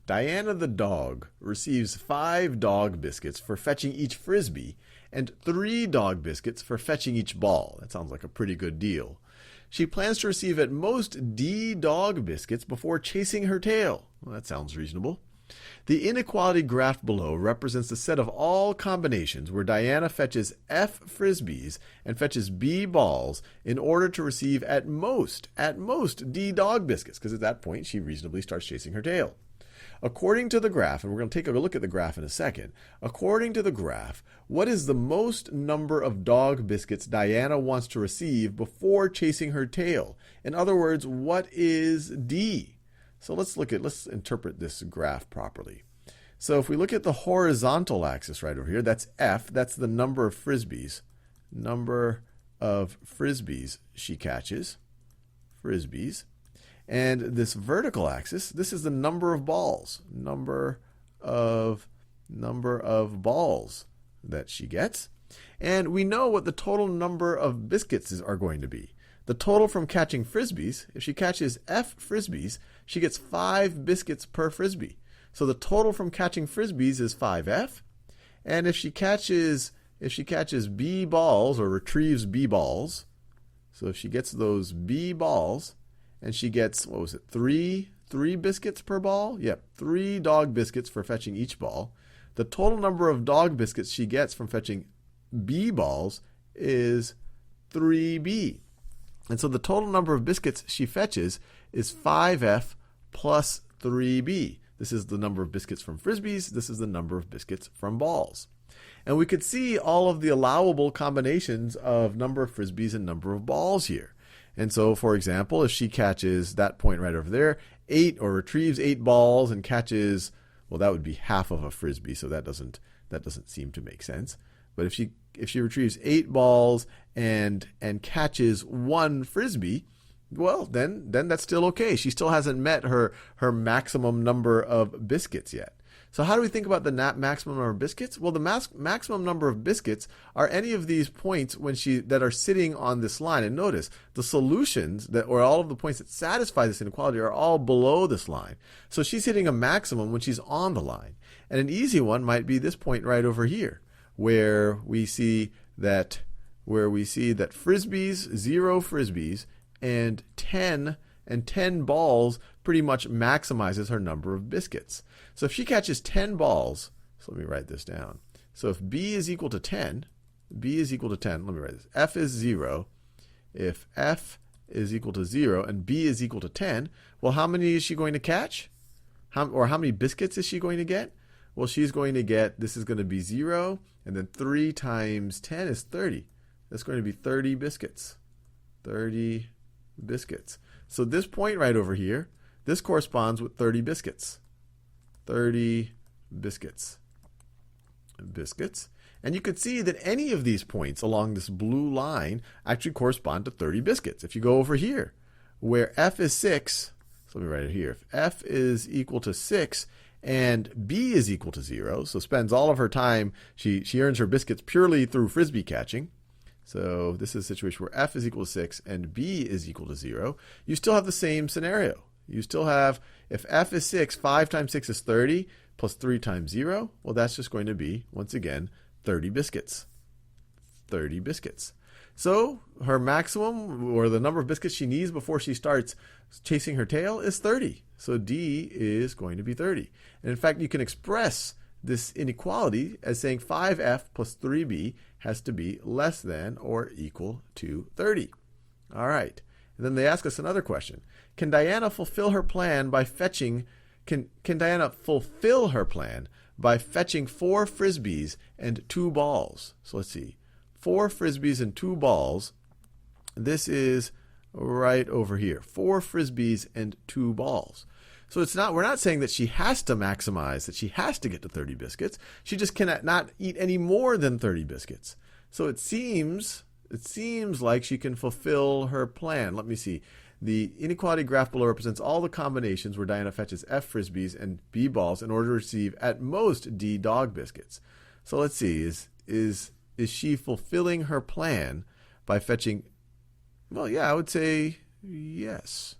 Diana the dog receives 5 dog biscuits for fetching each frisbee and 3 dog biscuits for fetching each ball. That sounds like a pretty good deal. She plans to receive at most D dog biscuits before chasing her tail. Well, that sounds reasonable. The inequality graph below represents the set of all combinations where Diana fetches F frisbees and fetches B balls in order to receive at most D dog biscuits, because at that point she reasonably starts chasing her tail. According to the graph, and we're going to take a look at the graph in a second, according to the graph, what is the most number of dog biscuits Diana wants to receive before chasing her tail? In other words, what is D? So let's interpret this graph properly. So if we look at the horizontal axis right over here, that's F, that's the number of frisbees. Number of frisbees she catches. Frisbees. And this vertical axis, this is the number of balls. Number of balls that she gets. And we know what the total number of biscuits are going to be. The total from catching frisbees, if she catches F frisbees, she gets 5 biscuits per frisbee. So the total from catching frisbees is 5F. And if she catches B balls or retrieves B balls, so if she gets those B balls and she gets, what was it, 3 biscuits per ball? Yep, 3 dog biscuits for fetching each ball. The total number of dog biscuits she gets from fetching B balls is 3B. And so the total number of biscuits she fetches is 5F plus 3B. This is the number of biscuits from frisbees. This is the number of biscuits from balls. And we could see all of the allowable combinations of number of frisbees and number of balls here. And so, for example, if she catches that point right over there, 8 or retrieves 8 balls and catches, well, that would be half of a frisbee, so that doesn't seem to make sense. But if she retrieves 8 balls and catches 1 frisbee, well, then that's still okay. She still hasn't met her maximum number of biscuits yet. So how do we think about the maximum number of biscuits? Well, the maximum number of biscuits are any of these points that are sitting on this line. And notice the solutions or all of the points that satisfy this inequality are all below this line. So she's hitting a maximum when she's on the line. And an easy one might be this point right over here, where we see that frisbees, 0 frisbees, and 10 balls pretty much maximizes her number of biscuits. So if she catches 10 balls, so let me write this down. So if B is equal to 10, let me write this. F is 0. If F is equal to 0 and B is equal to 10, well, how many is she going to catch? How many biscuits is she going to get? Well, she's going to get, this is going to be 0, and then 3 times 10 is 30. That's going to be 30 biscuits. 30 biscuits. So this point right over here, this corresponds with 30 biscuits. 30 biscuits. And you could see that any of these points along this blue line actually correspond to 30 biscuits. If you go over here, where F is 6, so let me write it here. If F is equal to 6 and B is equal to 0, so spends all of her time, she earns her biscuits purely through frisbee catching. So this is a situation where F is equal to 6 and B is equal to 0. You still have the same scenario. You still have, if F is 6, 5 times 6 is 30, plus 3 times 0. Well, that's just going to be, once again, 30 biscuits. 30 biscuits. So her maximum, or the number of biscuits she needs before she starts chasing her tail, is 30. So D is going to be 30. And in fact, you can express this inequality as saying 5F plus 3B has to be less than or equal to 30. All right. And then they ask us another question. Can Diana fulfill her plan by fetching, can Diana fulfill her plan by fetching 4 frisbees and 2 balls? So let's see. 4 frisbees and 2 balls. This is right over here. 4 frisbees and 2 balls. So we're not saying that she has to maximize, that she has to get to 30 biscuits. She just cannot not eat any more than 30 biscuits. So it seems like she can fulfill her plan. Let me see. The inequality graph below represents all the combinations where Diana fetches F frisbees and B balls in order to receive at most D dog biscuits. So let's see. Is she fulfilling her plan by fetching? Well, yeah, I would say yes.